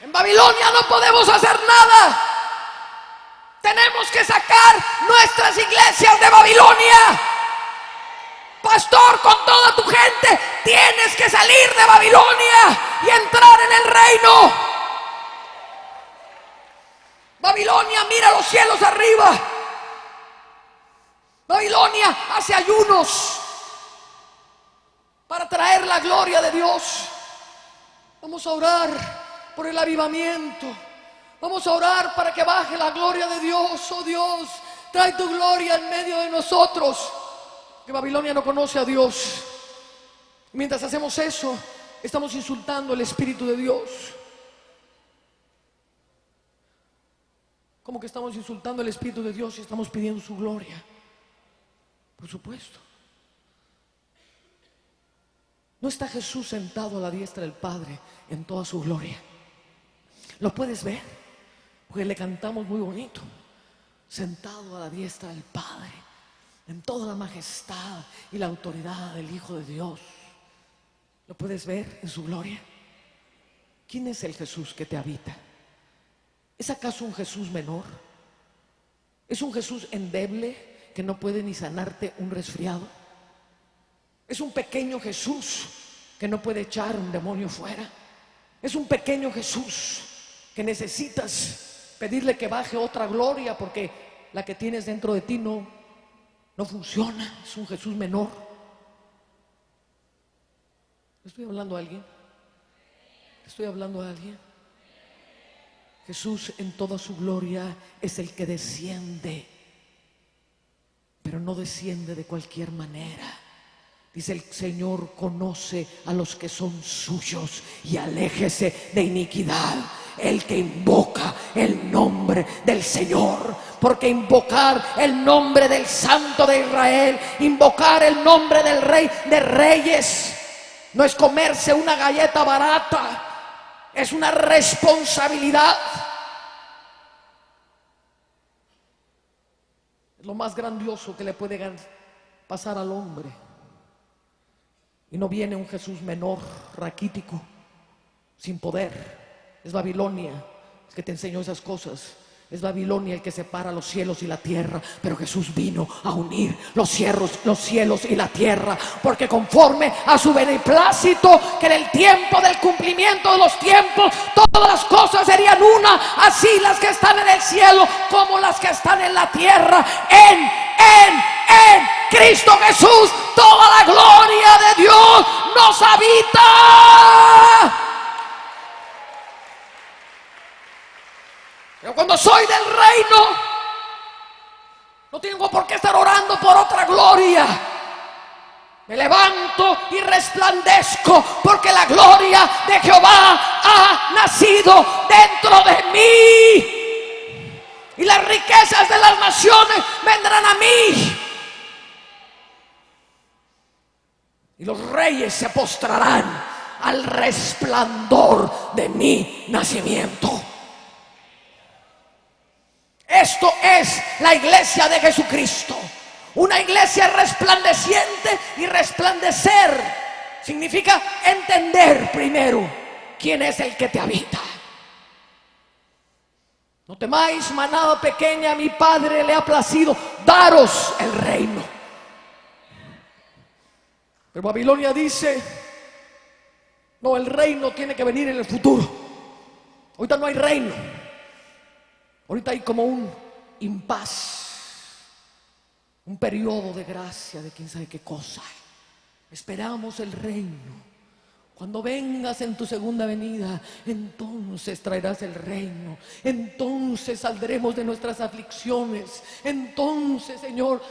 En Babilonia no podemos hacer nada. Tenemos que sacar nuestras iglesias de Babilonia. Pastor, con toda tu gente tienes que salir de Babilonia y entrar en el reino. Babilonia mira los cielos arriba. Babilonia hace ayunos para traer la gloria de Dios. Vamos a orar por el avivamiento. Vamos a orar para que baje la gloria de Dios. Oh Dios, trae tu gloria en medio de nosotros. Que Babilonia no conoce a Dios. Mientras hacemos eso, estamos insultando el Espíritu de Dios. ¿Cómo que estamos insultando el Espíritu de Dios y estamos pidiendo su gloria? Por supuesto. ¿No está Jesús sentado a la diestra del Padre en toda su gloria? ¿Lo puedes ver? Porque le cantamos muy bonito. Sentado a la diestra del Padre en toda la majestad y la autoridad del Hijo de Dios. ¿Lo puedes ver en su gloria? ¿Quién es el Jesús que te habita? ¿Es acaso un Jesús menor? ¿Es un Jesús endeble que no puede ni sanarte un resfriado? ¿Es un pequeño Jesús que no puede echar un demonio fuera? ¿Es un pequeño Jesús que necesitas pedirle que baje otra gloria porque la que tienes dentro de ti no funciona? Es un Jesús menor. ¿Estoy hablando a alguien? ¿Estoy hablando a alguien? Jesús en toda su gloria es el que desciende, pero no desciende de cualquier manera. Dice: el Señor conoce a los que son suyos y aléjese de iniquidad el que invoca el nombre del Señor. Porque invocar el nombre del Santo de Israel, invocar el nombre del Rey de Reyes, no es comerse una galleta barata. Es una responsabilidad. Es lo más grandioso que le puede pasar al hombre. Y no viene un Jesús menor, raquítico, sin poder. Es Babilonia el que te enseñó esas cosas. Es Babilonia el que separa los cielos y la tierra. Pero Jesús vino a unir los cielos y la tierra, porque conforme a su beneplácito, que en el tiempo del cumplimiento de los tiempos todas las cosas serían una, así las que están en el cielo como las que están en la tierra. En Cristo Jesús toda la gloria de Dios nos habita. Pero cuando soy del reino, no tengo por qué estar orando por otra gloria. Me levanto y resplandezco, porque la gloria de Jehová ha nacido dentro de mí. Y las riquezas de las naciones vendrán a mí. Y los reyes se postrarán al resplandor de mi nacimiento. Esto es la iglesia de Jesucristo. Una iglesia resplandeciente, y resplandecer significa entender primero quién es el que te habita. No temáis, manada pequeña, mi Padre le ha placido daros el reino. Pero Babilonia dice: no, el reino tiene que venir en el futuro. Ahorita no hay reino. Ahorita hay como un impas, un periodo de gracia, de quién sabe qué cosa. Esperamos el reino. Cuando vengas en tu segunda venida, entonces traerás el reino. Entonces saldremos de nuestras aflicciones. Entonces, Señor,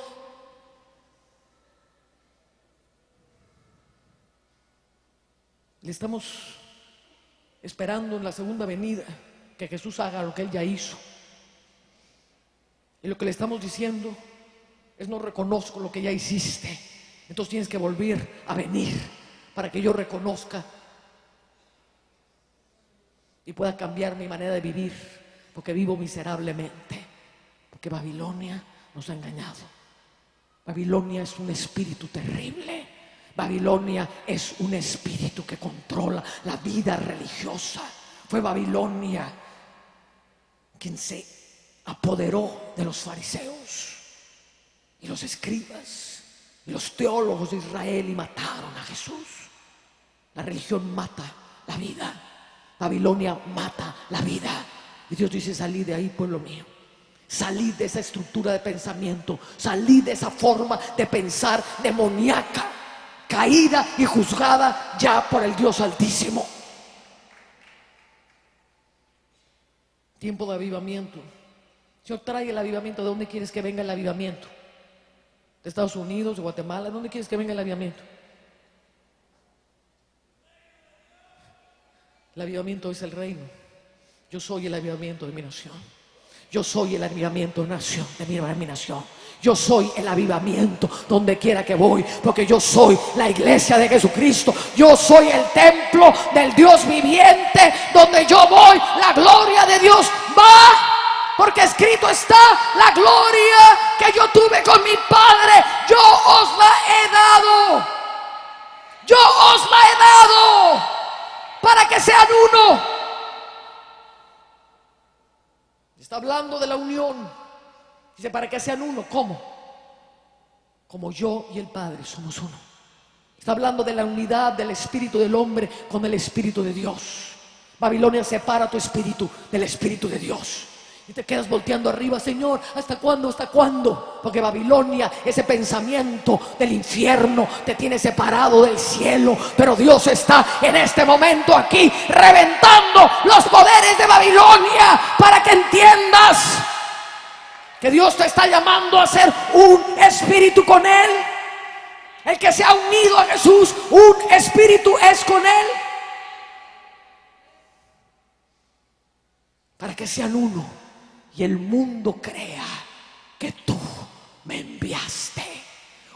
le estamos esperando en la segunda venida que Jesús haga lo que Él ya hizo. Y lo que le estamos diciendo es: no reconozco lo que ya hiciste, entonces tienes que volver a venir para que yo reconozca y pueda cambiar mi manera de vivir, porque vivo miserablemente, porque Babilonia nos ha engañado. Babilonia es un espíritu terrible. Babilonia es un espíritu que controla la vida religiosa. Fue Babilonia quien se apoderó de los fariseos y los escribas y los teólogos de Israel y mataron a Jesús. La religión mata la vida. Babilonia mata la vida. Y Dios dice: salid de ahí, pueblo mío. Salid de esa estructura de pensamiento. Salid de esa forma de pensar demoníaca, caída y juzgada ya por el Dios Altísimo. Tiempo de avivamiento. Señor, trae el avivamiento. ¿De dónde quieres que venga el avivamiento? ¿De Estados Unidos, de Guatemala? ¿De dónde quieres que venga el avivamiento? El avivamiento es el reino. Yo soy el avivamiento de mi nación. Yo soy el avivamiento de mi nación. Yo soy el avivamiento donde quiera que voy, porque yo soy la iglesia de Jesucristo. Yo soy el templo del Dios viviente. Donde yo voy, la gloria de Dios va, porque escrito está: la gloria que yo tuve con mi Padre, yo os la he dado. Yo os la he dado para que sean uno. Está hablando de la unión. Dice: para que sean uno. ¿Cómo? Como yo y el Padre somos uno. Está hablando de la unidad del espíritu del hombre con el espíritu de Dios. Babilonia separa tu espíritu del espíritu de Dios. Y te quedas volteando arriba: Señor, ¿hasta cuándo? ¿Hasta cuándo? Porque Babilonia, ese pensamiento del infierno, te tiene separado del cielo. Pero Dios está en este momento aquí reventando los poderes de Babilonia, para que entiendas que Dios te está llamando a ser un espíritu con Él. El que se ha unido a Jesús, un espíritu es con Él, para que sean uno y el mundo crea que tú me enviaste.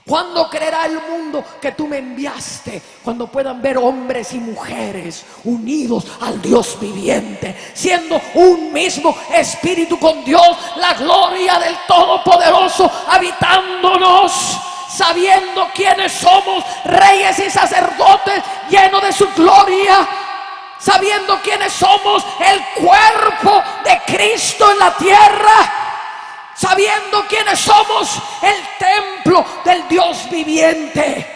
¿Cuándo creerá el mundo que tú me enviaste? Cuando puedan ver hombres y mujeres unidos al Dios viviente, siendo un mismo espíritu con Dios, la gloria del Todopoderoso habitándonos, sabiendo quiénes somos, reyes y sacerdotes, llenos de su gloria, sabiendo quiénes somos, el cuerpo de Cristo en la tierra, sabiendo quiénes somos, el templo del Dios viviente.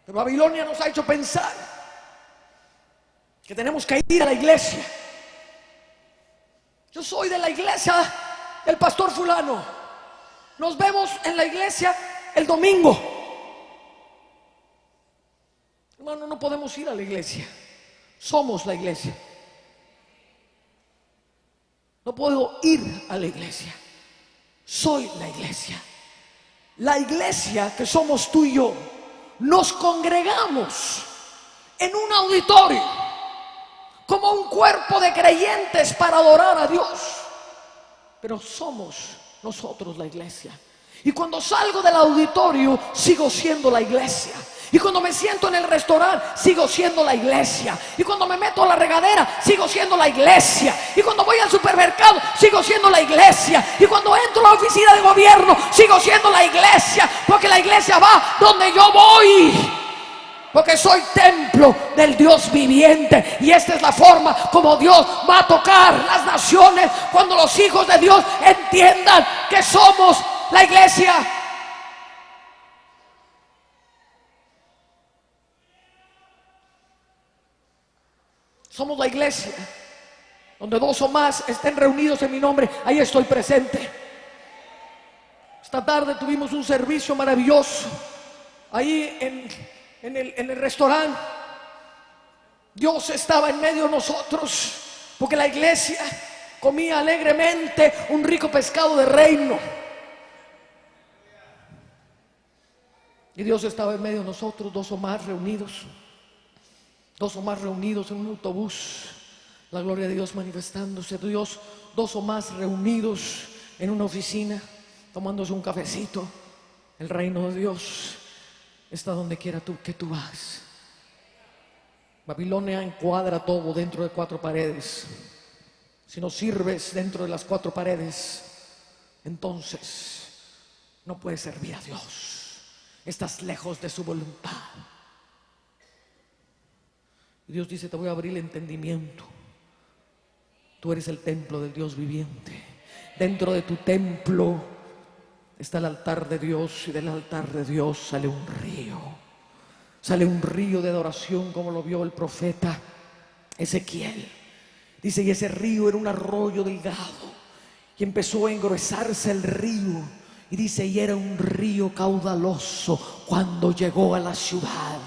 Pero Babilonia nos ha hecho pensar que tenemos que ir a la iglesia. Yo soy de la iglesia del pastor fulano. Nos vemos en la iglesia el domingo. Hermano, no podemos ir a la iglesia. Somos la iglesia. No puedo ir a la iglesia. Soy la iglesia. La iglesia que somos tú y yo, nos congregamos en un auditorio como un cuerpo de creyentes para adorar a Dios. Pero somos nosotros la iglesia. Y cuando salgo del auditorio, sigo siendo la iglesia. Y cuando me siento en el restaurante, sigo siendo la iglesia. Y cuando me meto a la regadera, sigo siendo la iglesia. Y cuando voy al supermercado, sigo siendo la iglesia. Y cuando entro a la oficina de gobierno, sigo siendo la iglesia. Porque la iglesia va donde yo voy. Porque soy templo del Dios viviente. Y esta es la forma como Dios va a tocar las naciones, cuando los hijos de Dios entiendan que somos la iglesia. Somos la iglesia. Donde dos o más estén reunidos en mi nombre, ahí estoy presente. Esta tarde tuvimos un servicio maravilloso ahí en el restaurante. Dios estaba en medio de nosotros, porque la iglesia comía alegremente un rico pescado de reino. Y Dios estaba en medio de nosotros, dos o más reunidos. Dos o más reunidos en un autobús, la gloria de Dios manifestándose. Dios, dos o más reunidos en una oficina, tomándose un cafecito. El reino de Dios está donde quiera que tú vas. Babilonia encuadra todo dentro de cuatro paredes. Si no sirves dentro de las cuatro paredes, entonces no puedes servir a Dios. Estás lejos de su voluntad. Y Dios dice: te voy a abrir el entendimiento. Tú eres el templo del Dios viviente. Dentro de tu templo está el altar de Dios, y del altar de Dios sale un río. Sale un río de adoración, como lo vio el profeta Ezequiel. Dice: y ese río era un arroyo delgado, y empezó a engruesarse el río. Y dice: y era un río caudaloso cuando llegó a la ciudad,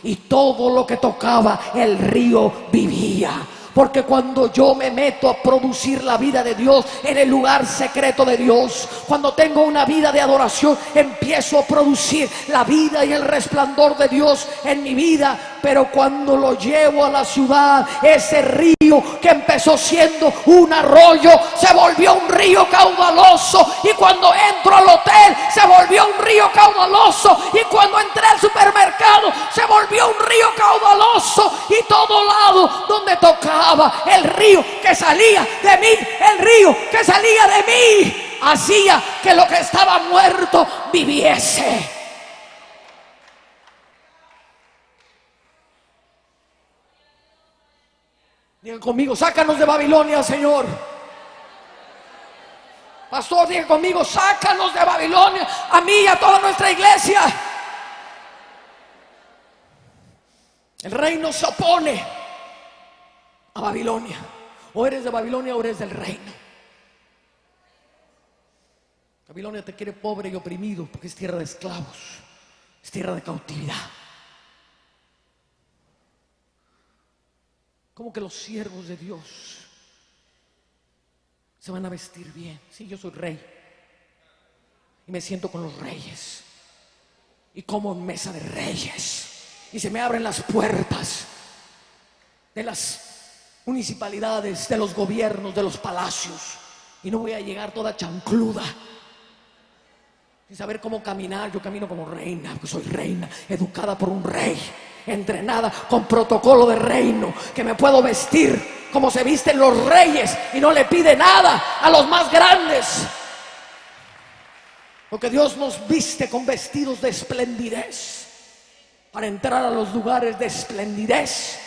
y todo lo que tocaba el río vivía. Porque cuando yo me meto a producir la vida de Dios en el lugar secreto de Dios, cuando tengo una vida de adoración, empiezo a producir la vida y el resplandor de Dios en mi vida. Pero cuando lo llevo a la ciudad, ese río que empezó siendo un arroyo se volvió un río caudaloso. Y cuando entro al hotel, se volvió un río caudaloso. Y cuando entré al supermercado, se volvió un río caudaloso. Y todo lado donde tocaba, el río que salía de mí, el río que salía de mí, hacía que lo que estaba muerto viviese. Digan conmigo: sácanos de Babilonia, Señor. Pastor, digan conmigo: sácanos de Babilonia, a mí y a toda nuestra iglesia. El reino se opone a Babilonia. O eres de Babilonia o eres del reino. Babilonia te quiere pobre y oprimido, porque es tierra de esclavos, es tierra de cautividad. ¿Cómo que los siervos de Dios se van a vestir bien? Sí, yo soy rey y me siento con los reyes y como en mesa de reyes, y se me abren las puertas de las municipalidades, de los gobiernos, de los palacios, y no voy a llegar toda chancluda sin saber cómo caminar. Yo camino como reina, porque soy reina, educada por un rey, entrenada con protocolo de reino, que me puedo vestir como se visten los reyes y no le pide nada a los más grandes. Porque Dios nos viste con vestidos de esplendidez para entrar a los lugares de esplendidez,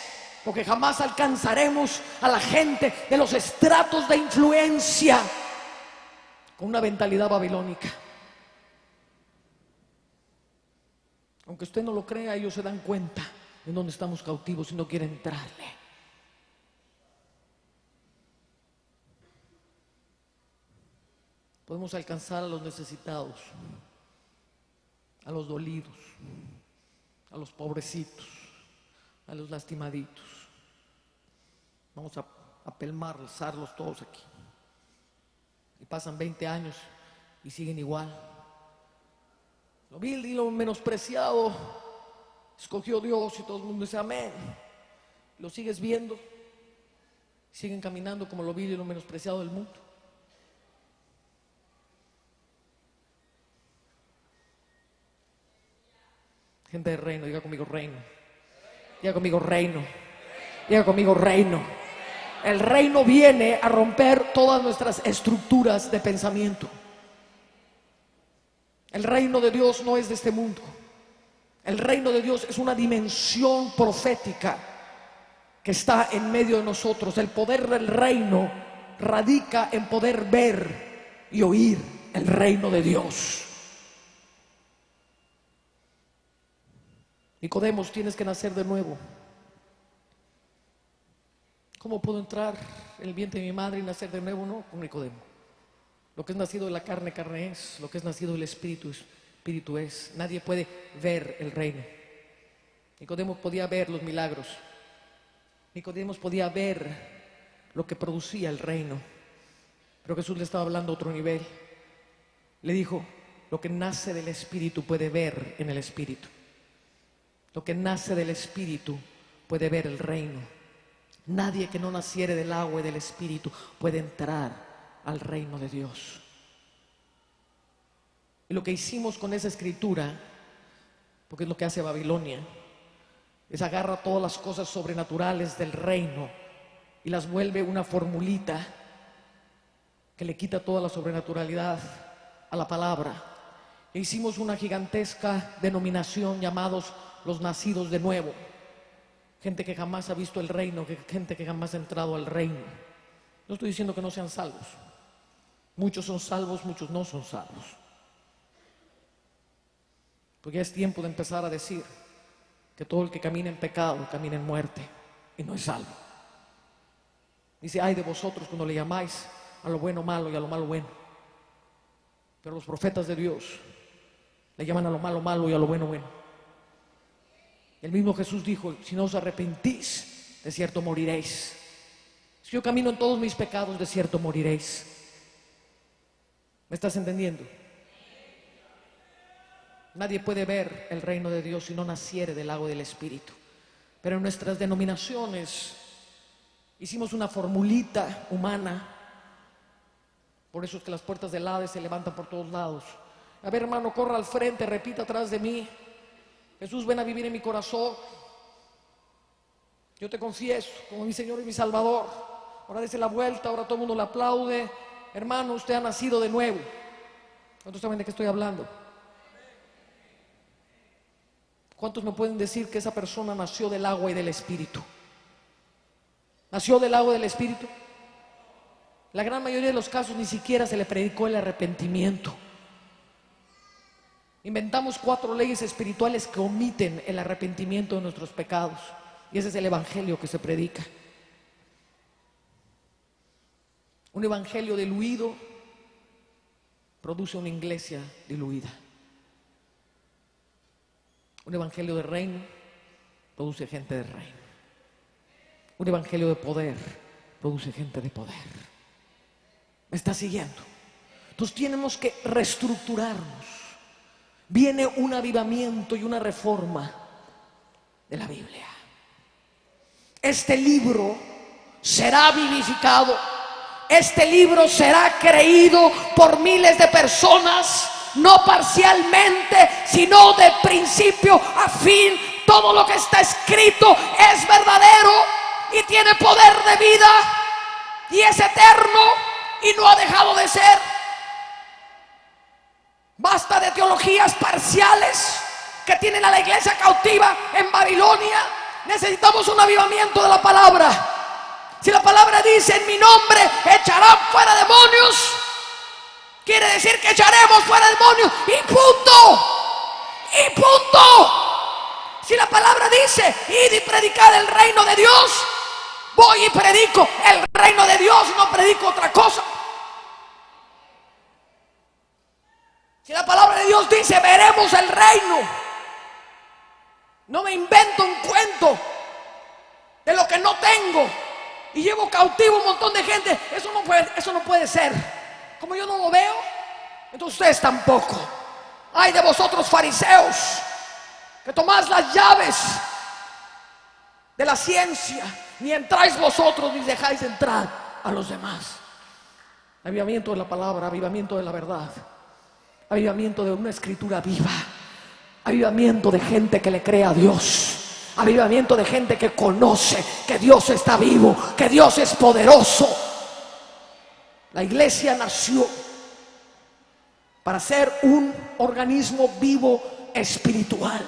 porque jamás alcanzaremos a la gente de los estratos de influencia con una mentalidad babilónica. Aunque usted no lo crea, ellos se dan cuenta en dónde estamos cautivos y no quieren entrarle. Podemos alcanzar a los necesitados, a los dolidos, a los pobrecitos, a los lastimaditos. Vamos a pelmarzarlos todos aquí. Y pasan 20 años y siguen igual. Lo vil y lo menospreciado escogió Dios, y todo el mundo dice amén. Lo sigues viendo, siguen caminando como lo vil y lo menospreciado del mundo. Gente de reino, diga conmigo reino. Diga conmigo reino. Diga conmigo reino. El reino viene a romper todas nuestras estructuras de pensamiento. El reino de Dios no es de este mundo. El reino de Dios es una dimensión profética que está en medio de nosotros. El poder del reino radica en poder ver y oír el reino de Dios. Nicodemos, tienes que nacer de nuevo. ¿Cómo puedo entrar en el vientre de mi madre y nacer de nuevo? No, con Nicodemo. Lo que es nacido de la carne, carne es. Lo que es nacido del espíritu, espíritu es. Nadie puede ver el reino. Nicodemo podía ver los milagros. Nicodemo podía ver lo que producía el reino. Pero Jesús le estaba hablando a otro nivel. Le dijo: lo que nace del espíritu puede ver en el espíritu. Lo que nace del espíritu puede ver el reino. Nadie que no naciere del agua y del espíritu puede entrar al reino de Dios. Y lo que hicimos con esa escritura, porque es lo que hace Babilonia, es agarra todas las cosas sobrenaturales del reino y las vuelve una formulita que le quita toda la sobrenaturalidad a la palabra. E hicimos una gigantesca denominación llamados los nacidos de nuevo. gente que jamás ha visto el reino, gente que jamás ha entrado al reino. No estoy diciendo que no sean salvos. Muchos son salvos, muchos no son salvos. Porque ya es tiempo de empezar a decir que todo el que camina en pecado camina en muerte y no es salvo. Dice: ay de vosotros cuando le llamáis a lo bueno malo y a lo malo bueno. Pero los profetas de Dios le llaman a lo malo malo y a lo bueno bueno. El mismo Jesús dijo: si no os arrepentís, de cierto moriréis. Si yo camino en todos mis pecados, de cierto moriréis. ¿Me estás entendiendo? Nadie puede ver el reino de Dios si no naciere del agua y del Espíritu. Pero en nuestras denominaciones hicimos una formulita humana. Por eso es que las puertas del Hades se levantan por todos lados. A ver, hermano, corra al frente, repita atrás de mí: Jesús, ven a vivir en mi corazón. Yo te confieso como mi Señor y mi Salvador. Ahora dése la vuelta, ahora todo el mundo le aplaude. Hermano, usted ha nacido de nuevo. ¿Cuántos saben de qué estoy hablando? ¿Cuántos me pueden decir que esa persona nació del agua y del Espíritu? ¿Nació del agua y del Espíritu? La gran mayoría de los casos ni siquiera se le predicó el arrepentimiento. Inventamos 4 leyes espirituales que omiten el arrepentimiento de nuestros pecados. Y ese es el evangelio que se predica. Un evangelio diluido produce una iglesia diluida. Un evangelio de reino produce gente de reino. Un evangelio de poder produce gente de poder. ¿Me está siguiendo? Entonces tenemos que reestructurarnos. Viene un avivamiento y una reforma de la Biblia. Este libro será vivificado. Este libro será creído por miles de personas, no parcialmente, sino de principio a fin. Todo lo que está escrito es verdadero y tiene poder de vida y es eterno y no ha dejado de ser. Basta de teologías parciales que tienen a la iglesia cautiva en Babilonia. Necesitamos un avivamiento de la palabra. Si la palabra dice: en mi nombre echarán fuera demonios, quiere decir que echaremos fuera demonios y punto. Y punto. Si la palabra dice: id y predicad el reino de Dios, voy y predico el reino de Dios, no predico otra cosa. Si la palabra de Dios dice: veremos el reino, no me invento un cuento de lo que no tengo y llevo cautivo un montón de gente. Eso no puede ser. Como yo no lo veo, entonces ustedes tampoco. Ay de vosotros fariseos, que tomáis las llaves de la ciencia, ni entráis vosotros ni dejáis entrar a los demás. Avivamiento de la palabra, avivamiento de la verdad, avivamiento de una escritura viva, avivamiento de gente que le cree a Dios, avivamiento de gente que conoce que Dios está vivo, que Dios es poderoso. La iglesia nació para ser un organismo vivo espiritual.